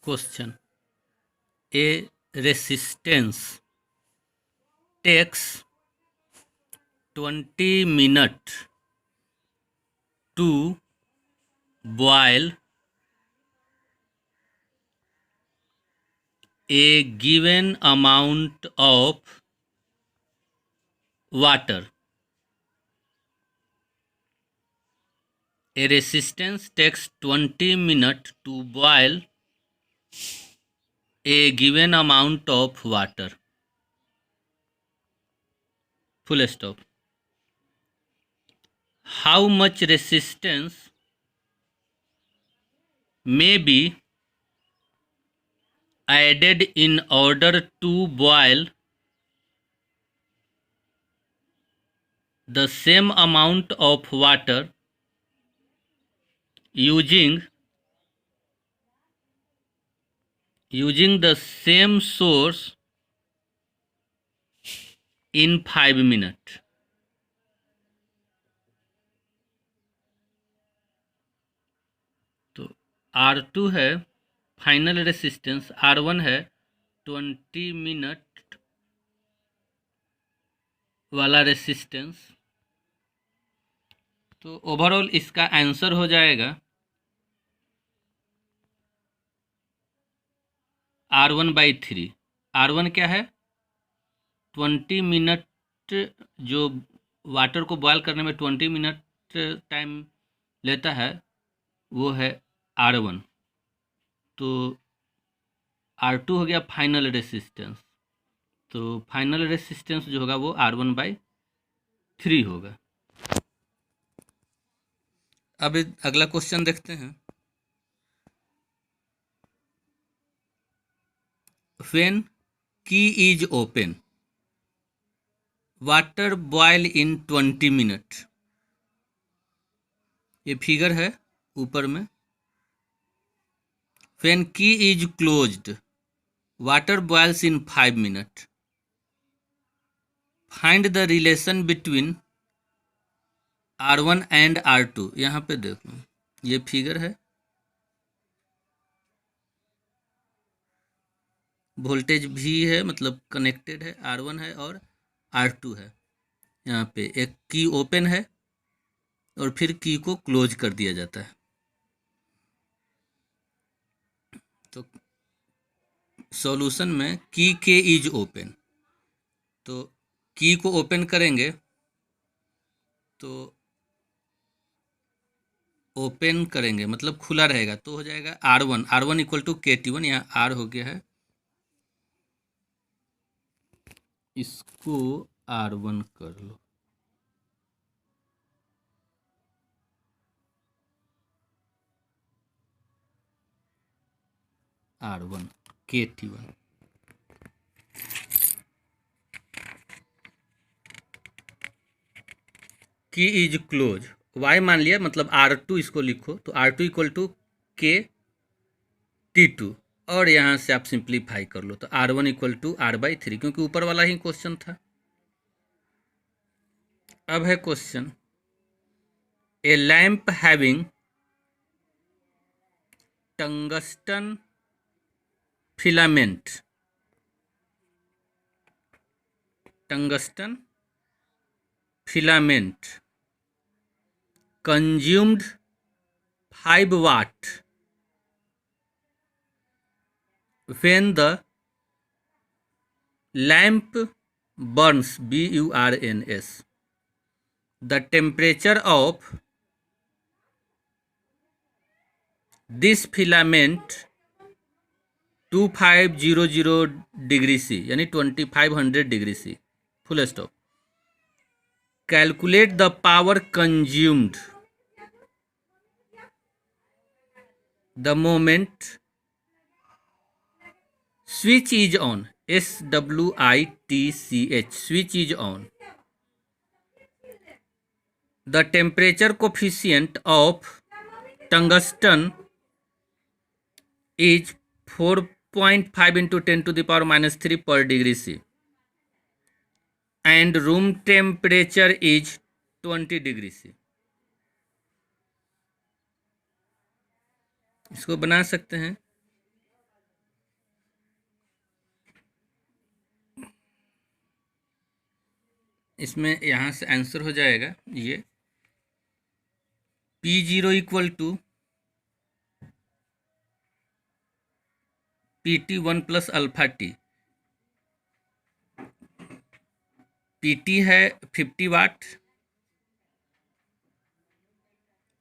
Question. A resistance takes 20 minutes to boil a given amount of water. A resistance takes 20 minutes to boil a given amount of water. Full stop. How much resistance may be added in order to boil the same amount of water using the same source in 5 minutes. तो R2 है final resistance, R1 है 20 minute वाला resistance. तो overall इसका answer हो जाएगा R1/3। R1 क्या है? 20 मिनट, जो वाटर को बॉयल करने में 20 मिनट टाइम लेता है वो है R1। तो R2 हो गया फाइनल रेसिस्टेंस। तो फाइनल रेसिस्टेंस जो होगा वो R1/3 होगा। अब अगला क्वेश्चन देखते हैं। When key is open, water boil in 20 minute. ये फिगर है ऊपर में। When key is closed, water boils in 5 minutes. Find the relation between R1 and R2। यहाँ पे देखो ये फिगर है, वोल्टेज भी है, मतलब कनेक्टेड है, R1 है और R2 है। यहाँ पे एक की ओपन है और फिर की को क्लोज कर दिया जाता है। तो सॉल्यूशन में की के इज ओपन, तो की को ओपन करेंगे तो ओपन करेंगे मतलब खुला रहेगा, तो हो जाएगा R1 इक्वल टू KT1। यहाँ R हो गया है, इसको R1 कर लो। R1 KT1। की इज क्लोज, वाई मान लिया, मतलब R2 इसको लिखो, तो R2 इक्वल टू KT2 और यहाँ से आप सिंप्लीफाई कर लो तो R1 इक्वल टू R/3, क्योंकि ऊपर वाला ही क्वेश्चन था। अब है question, a lamp having tungsten filament consumed 5 watt when the lamp burns, burns. The temperature of this filament 2500 degree C, यानी 2500 degree C। Full stop. Calculate the power consumed the moment switch is on, SWITCH, switch is on. The temperature coefficient of tungsten is 4.5 into 10 to the power -3 per degree C and room temperature is 20 degree C। इसको बना सकते हैं इसमें यहाँ से answer हो जाएगा ये P0 equal to PT1 plus alpha t. PT है 50 वाट,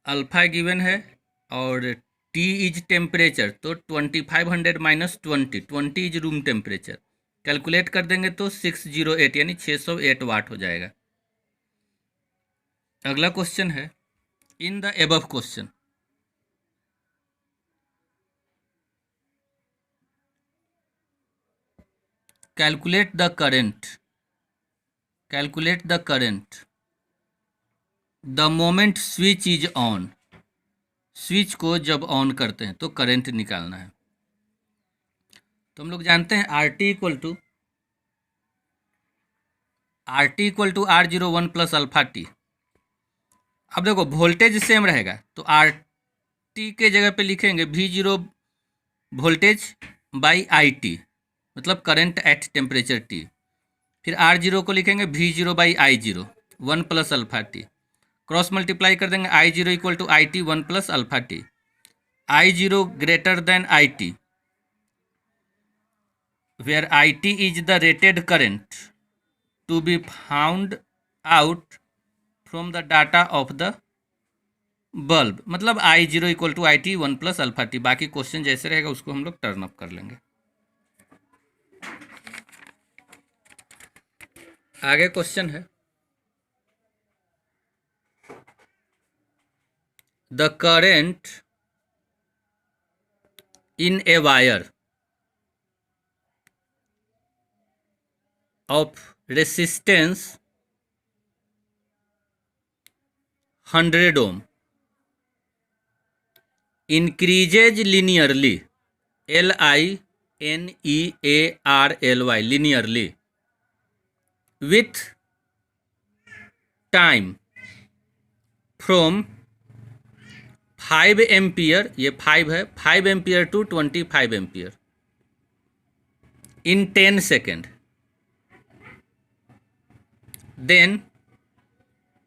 अल्फा गिवन है, और T इज टेम्परेचर, तो 2500 minus 20 is room temperature. Calculate कर देंगे तो 608 यानी 608 वाट हो जाएगा। अगला क्वेश्चन है, in the above question calculate the current the moment switch is on. Switch को जब ऑन करते हैं तो करंट निकालना है। तो हम लोग जानते हैं RT equal to R01 plus alpha t. अब देखो वोल्टेज सेम रहेगा तो RT के जगह पे लिखेंगे V0 वोल्टेज बाई IT, मतलब करंट एट टेम्परेचर T। फिर R0 को लिखेंगे V0 by I0 1 plus alpha t. Cross multiply कर देंगे I0 equal to IT 1 plus alpha t. I0 greater than IT, where IT is the rated current to be found out from the data of the bulb, मतलब I0 equal to IT 1 plus alpha t. बाकी question जैसे रहेगा उसको हम लोग turn up कर लेंगे। आगे क्वेश्चन है, the current in a wire of resistance 100 ohm increases linearly, LINEARLY, linearly with time from 5 ampere, ये 5 है, 5 ampere to 25 ampere in 10 second. Then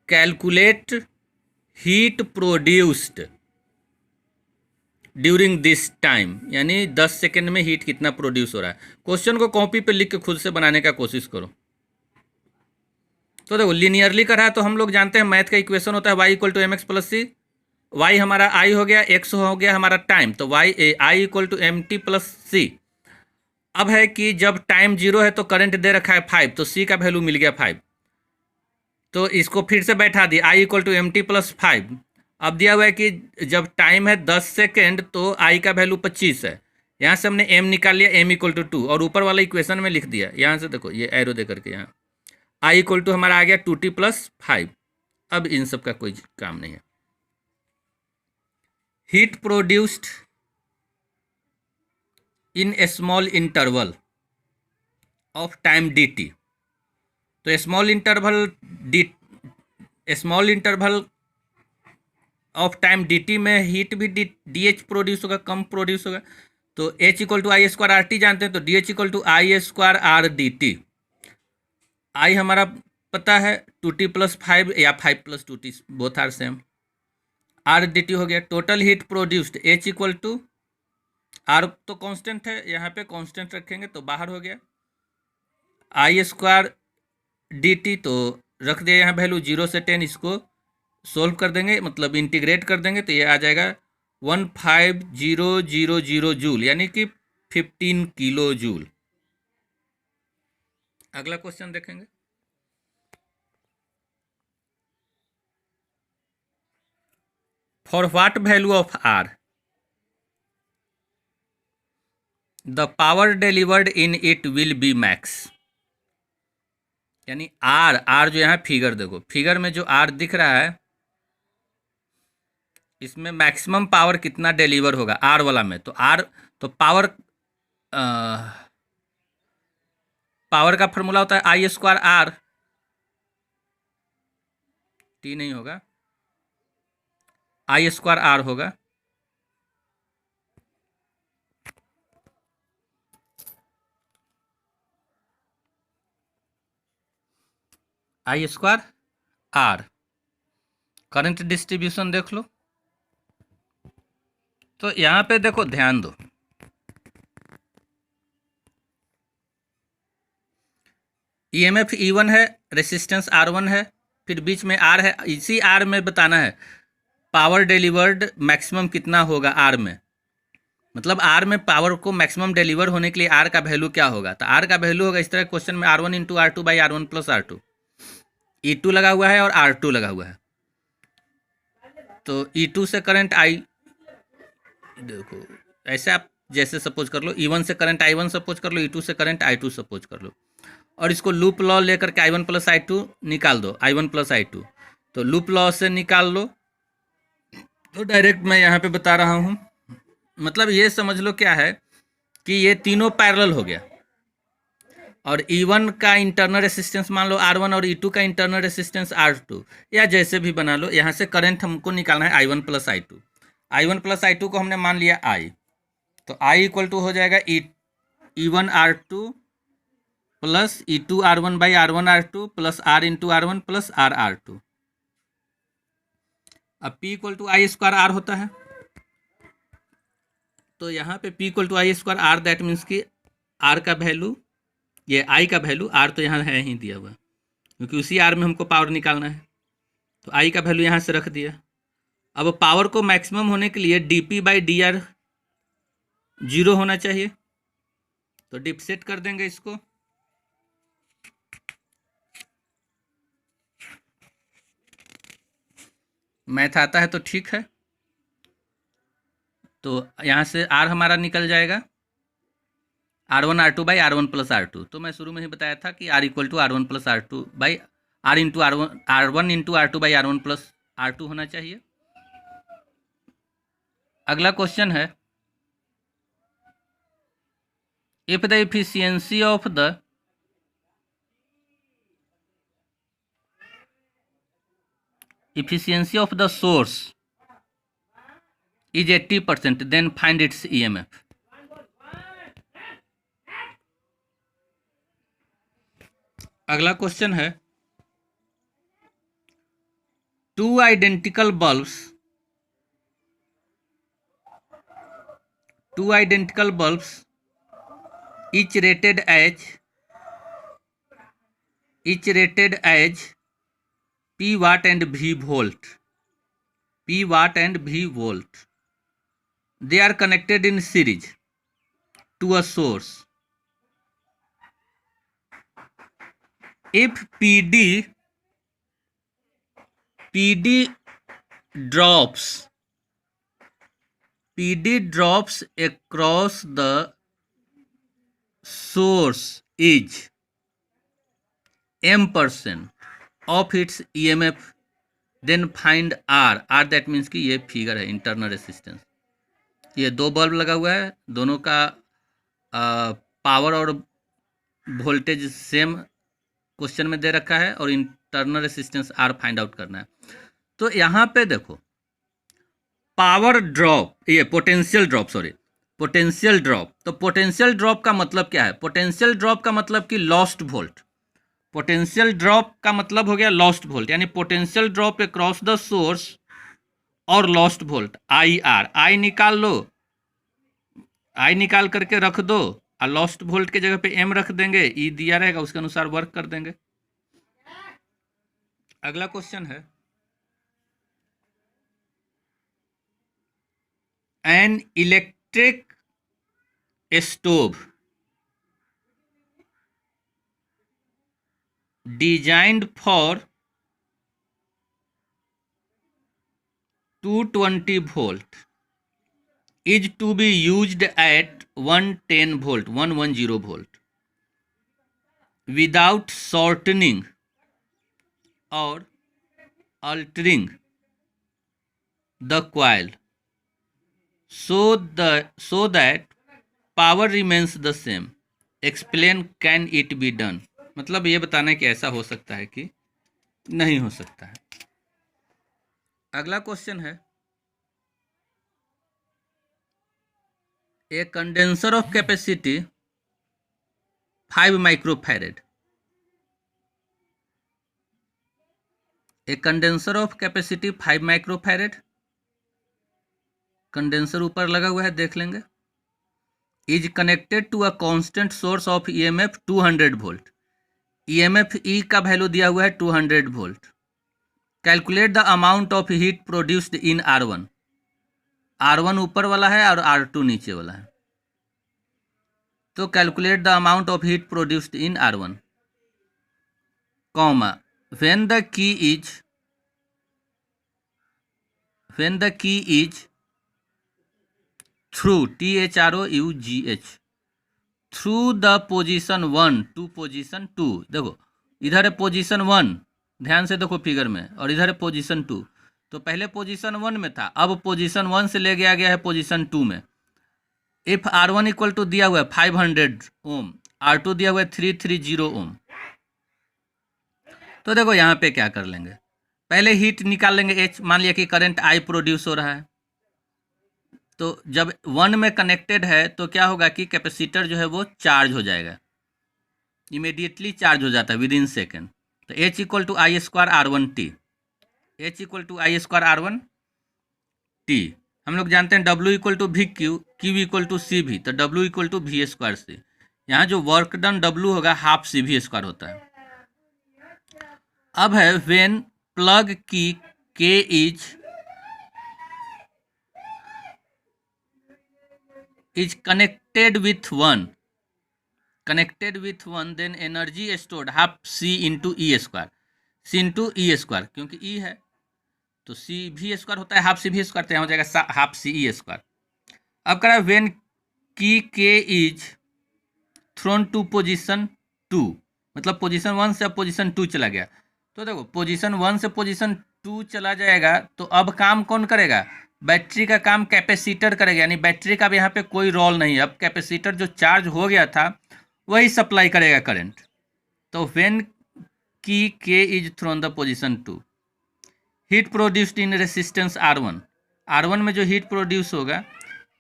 calculate heat produced during this time, यानी 10 second में heat कितना produce हो रहा है। Question को copy पे लिख के खुद से बनाने का कोशिश करो। तो देखो लिनियरली कर रहा है तो हम लोग जानते हैं मैथ का इक्वेशन होता है y equal to mx plus c. y हमारा i हो गया, x हो गया हमारा टाइम, तो i equal to mt plus C. अब है कि जब टाइम 0 है तो करंट दे रखा है 5, तो c का वैल्यू मिल गया 5, तो इसको फिर से बैठा दिया i equal to mt plus 5। अब दिया हुआ है कि जब टाइम है 10 सेकेंड तो i का वैल्यू 25 है। यहाँ से हमने m निकाल लिया, m इक्वल टू 2, और ऊपर वाला इक्वेशन में लिख दिया। यहाँ से देखो ये एरो दे करके यहाँ i इक्वल टू हमारा आ गया 2t प्लस 5। अब इन सब का कोई काम नहीं है। Heat produced in a small interval of time dt, तो small interval of time dt में हीट भी dH प्रोड्यूस होगा, कम प्रोड्यूस होगा। तो H equal to I square RT जानते हैं, तो DH equal to I square R dt। I हमारा पता है 2t प्लस 5 या 5 plus 2t, both are same. R dt हो गया। Total heat produced H equal to R तो कांस्टेंट है, यहाँ पे कांस्टेंट रखेंगे तो बाहर हो गया आई स्क्वायर dt, तो रख दिया यहाँ वैल्यू 0 से 10। इसको सोल्व कर देंगे, मतलब इंटीग्रेट कर देंगे तो ये आ जाएगा 15,000 जूल, यानी कि 15 किलो जूल। अगला क्वेश्चन देखेंगे, for what value of R the power delivered in it will be max, यानी आर जो यहाँ फिगर देखो, फिगर में जो आर दिख रहा है इसमें मैक्सिमम पावर कितना डिलीवर होगा आर वाला में। तो आर तो पावर का फॉर्मूला होता है आई स्क्वायर आर, टी नहीं होगा, आई स्क्वायर आर होगा। आई स्क्वायर आर। करंट डिस्ट्रीब्यूशन देख लो। तो यहाँ पे देखो, ध्यान दो, ईएमएफ E1 है, रेसिस्टेंस R1 है, फिर बीच में R है। इसी R में बताना है पावर डिलीवर्ड मैक्सिमम कितना होगा R में, मतलब R में पावर को मैक्सिमम डिलीवर होने के लिए R का वैल्यू क्या होगा। तो R का वैल्यू होगा इस तरह क्वेश्चन में R1 into R2 by R1 plus R2। E2 लगा हुआ है और R2 लगा हुआ है, तो E2 से करंट आई, देखो ऐसे आप जैसे सपोज कर लो, E1 से करंट I1 सपोज कर लो, E2 से करंट I2 सपोज कर लो, और इसको लूप लॉ लेकर के I1 प्लस I2 निकाल दो, I1 प्लस I2। तो लूप लॉ से निकाल लो, तो डायरेक्ट मैं यहाँ पे बता रहा हूँ। मतलब ये समझ लो क्या है कि ये तीनों पैरेलल हो गया, और E1 का इंटरनल रेसिस्टेंस मान लो R1 और E2 का इंटरनल रेसिस्टेंस R2, या जैसे भी बना लो। यहाँ से करंट हमको निकालना है I1 plus I2। I1 plus I2 को हमने मान लिया I, तो I इक्वल टू हो जाएगा E1 R2 plus E2 R1 by R1 R2 plus R into R1 plus R R2। अब P equal to I square R होता है, तो यहाँ पे P equal to I square R, that means कि R का वैल्यू, ये I का वैल्यू, R तो यहाँ है ही दिया हुआ, क्योंकि उसी R में हमको पावर निकालना है, तो I का वैल्यू यहाँ से रख दिया। अब पावर को मैक्सिमम होने के लिए dP बाई DR 0 होना चाहिए, तो डिफसेट कर देंगे इसको। मैथ आता है तो ठीक है। तो यहाँ से R हमारा निकल जाएगा R1 R2 by R1 plus R2। तो मैं शुरू में ही बताया था कि R equal to R1 plus R2 by R into R1 into R2 by R1 plus R2 होना चाहिए। अगला क्वेश्चन है, if the efficiency of the source is 80%, then find its EMF। अगला क्वेश्चन है, two identical bulbs each rated as P watt and V volt, they are connected in series to a source. If PD drops across the source is m% of its EMF, then find R that means कि ये figure है internal resistance. ये दो bulb लगा हुआ है, दोनों का पावर और वोल्टेज सेम क्वेश्चन में दे रखा है, और internal resistance R find out करना है। तो यहाँ पे देखो, पावर ड्रॉप, ये पोटेंशियल ड्रॉप। तो पोटेंशियल ड्रॉप का मतलब क्या है? पोटेंशियल ड्रॉप का मतलब कि लॉस्ट वोल्ट। पोटेंशियल ड्रॉप का मतलब हो गया लॉस्ट वोल्ट, यानी potential drop across the source और लॉस्ट वोल्ट IR। आई निकाल लो, आई निकाल करके रख दो, और लॉस्ट वोल्ट के जगह पे M रख देंगे, E दिया रहेगा, उसके अनुसार वर्क कर देंगे। अगला क्वेश्चन है, an electric stove designed for 220 volt is to be used at 110 volt without shortening or altering the coil so that power remains the same. Explain can it be done? मतलब ये बताना है कि ऐसा हो सकता है कि नहीं हो सकता है। अगला क्वेश्चन है, a condenser of capacity 5 microfarad a condenser of capacity 5 microfarad, condenser ऊपर लगा हुआ है, देख लेंगे, is connected to a constant source of EMF 200 volt. EMF E का वैल्यू दिया हुआ है 200 volt. Calculate the amount of heat produced in R1। R1 ऊपर वाला है और R2 नीचे वाला है, तो calculate the amount of heat produced in R1, comma, when the key is through THROUGH through the position 1 to position 2। देखो इधर है पोजीशन 1, ध्यान से देखो फिगर में, और इधर है पोजीशन 2। तो पहले पोजीशन 1 में था, अब पोजीशन 1 से ले गया गया है पोजीशन 2 में। इफ R1 इक्वल टू दिया हुआ है 500 ओम, R2 दिया हुआ है 330 ओम। तो देखो यहाँ पे क्या कर लेंगे, पहले हीट निकाल लेंगे H। मान लिया कि करंट I प्रोड्यूस हो रहा है, तो जब 1 में कनेक्टेड है तो क्या होगा कि कैपेसिटर जो है वो चार्ज हो जाएगा, इमीडिएटली चार्ज हो जाता है विद इन सेकेंड। तो H equal to I square R1T, H equal to I square R1T। हम लोग जानते हैं W equal to V Q, Q equal to C V, तो W equal to V square C. यहाँ जो work done W होगा half C V square होता है। अब है when plug key K is connected with 1 then energy stored half C into E square, C into E square, क्योंकि E है तो C V स्क्वायर होता है, हाफ सी वी स्क्वायर, तो यहाँ हो जाएगा हाफ सी E स्क्वायर। अब करा when key K is thrown to position 2, मतलब पोजीशन 1 से अब पोजीशन 2 चला गया। तो देखो पोजीशन 1 से पोजीशन 2 चला जाएगा, तो अब काम कौन करेगा, बैटरी का काम कैपेसिटर करेगा, यानी बैटरी का भी यहाँ पे कोई रोल नहीं है। अब कैपेसिटर जो चार्ज हो गया था वही सप्लाई करेगा करंट। तो when key K is thrown the position 2, heat produced in resistance R1, R1 में जो हीट प्रोड्यूस होगा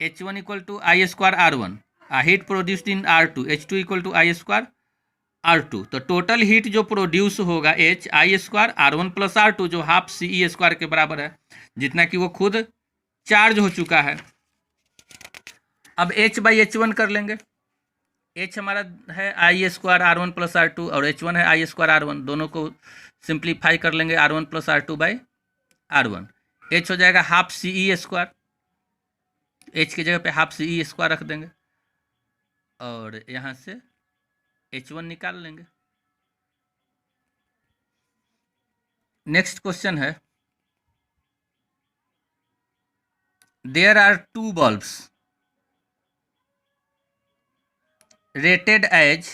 H1 equal to I square R1, heat produced in R2 H2 equal to I square R2। तो total heat जो produce होगा H I square R1 plus R2, जो half C E square के बराबर है, जितना कि वो खुद चार्ज हो चुका है। अब H बाई H1 कर लेंगे। H हमारा है आई स्क्वायर R1 प्लस R2 और H1 है आई स्क्वायर R1, दोनों को सिंप्लीफाई कर लेंगे R1 plus R2 by R1। H हो जाएगा half C E square, H की जगह पे हाफ सी ई स्क्वायर रख देंगे और यहाँ से H1 निकाल लेंगे। नेक्स्ट क्वेश्चन है, there are 2 bulbs rated as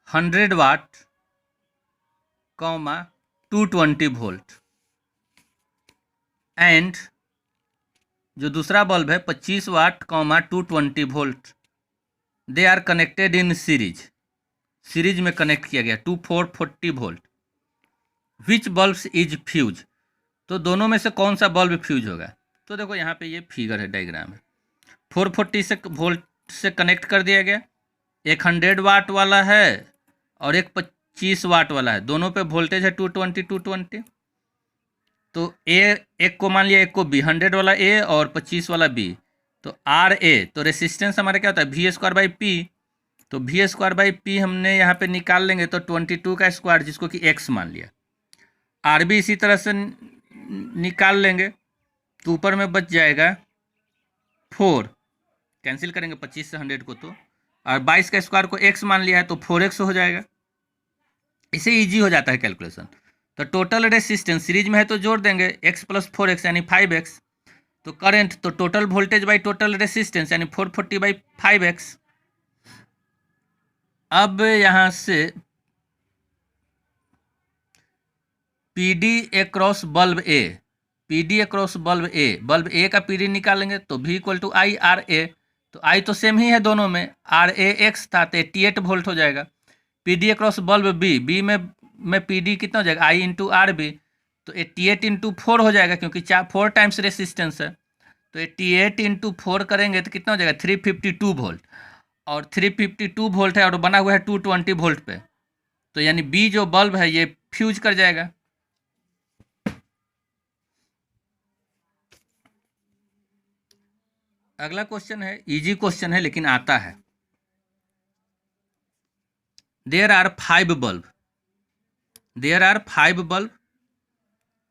100 watt, 220 volt, and जो दूसरा बल्ब है 25 watt, 220 volt, they are connected in series में कनेक्ट किया गया 440 volt. Which bulbs is fuse, तो दोनों में से कौन सा बल्ब फ्यूज होगा। तो देखो यहाँ पे ये फिगर है, डायग्राम है, 440 वोल्ट से कनेक्ट कर दिया गया, एक 100 वाट वाला है और एक 25 वाट वाला है, दोनों पे वोल्टेज है 220। तो एक को मान लिया, एक को बी, 100 वाला ए और 25 वाला बी, तो आर ए। तो रेसिस्टेंस हमारा क्या होता है, वी स्क्वायर बाई पी, तो वी स्क्वायर बाई पी हमने यहाँ पे निकाल लेंगे, तो 22 का स्क्वायर, जिसको कि एक्स मान लिया। आर बी इसी तरह से निकाल लेंगे, तो ऊपर में बच जाएगा 4, कैंसिल करेंगे 25 से 100 को, तो और 22 का स्क्वायर को एक्स मान लिया है, तो 4x हो जाएगा। इसे ईजी हो जाता है कैलकुलेशन। तो टोटल रेसिस्टेंस सीरीज में है तो जोड़ देंगे x प्लस 4x यानी 5x, तो करंट, तो total voltage by total resistance यानी 440 बाई 5x। अब यहाँ से PD across bulb A, PD across bulb A का PD निकालेंगे, तो V equal to I R A, तो I तो सेम ही है दोनों में, RAX था तो 88 वोल्ट हो जाएगा। PD अक्रॉस बल्ब B में PD कितना हो जाएगा, I इंटू आर बी, तो 88 इंटू 4 हो जाएगा, क्योंकि 4 टाइम्स रेसिस्टेंस है, तो 88 इंटू 4 करेंगे तो कितना हो जाएगा 352 वोल्ट। और 352 वोल्ट है और बना हुआ है 220 वोल्ट पे, तो यानी बी जो बल्ब है ये फ्यूज कर जाएगा। अगला क्वेश्चन है, इजी क्वेश्चन है लेकिन आता है। There are 5 bulb, there are 5 bulb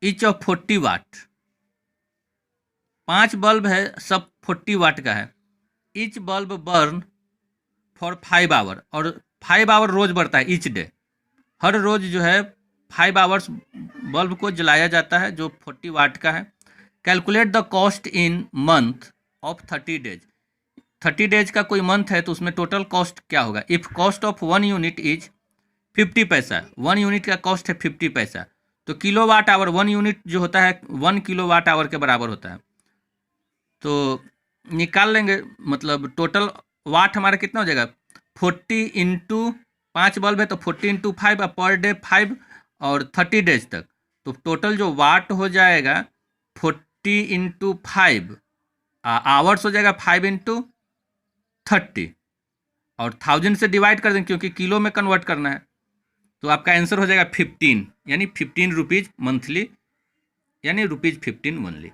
each of 40 watt. 5 bulb है, सब 40 वाट का है। Each bulb burn for 5 hour, और 5 आवर रोज बढ़ता है, ईच डे, हर रोज जो है 5 आवर्स बल्ब को जलाया जाता है जो 40 वाट का है। Calculate the cost in month of 30 days. 30 days का कोई मंथ है तो उसमें टोटल कॉस्ट क्या होगा। If cost of 1 unit is 50 पैसा, 1 यूनिट का कॉस्ट है 50 पैसा, तो किलो वाट आवर 1 यूनिट जो होता है 1 किलो वाट आवर के बराबर होता है। तो निकाल लेंगे, मतलब टोटल वाट हमारा कितना हो जाएगा, 40 इंटू 5 बल्ब है तो 40 इंटू 5, पर डे 5 और 30 डेज तक, तो टोटल जो वाट हो जाएगा 40 इंटू 5, आवर्स हो जाएगा 5 इंटू 30, और 1000 से डिवाइड कर देंगे क्योंकि किलो में कन्वर्ट करना है, तो आपका आंसर हो जाएगा 15, यानी 15 रुपीज़ मंथली, यानी रुपीज़ 15 ओनली।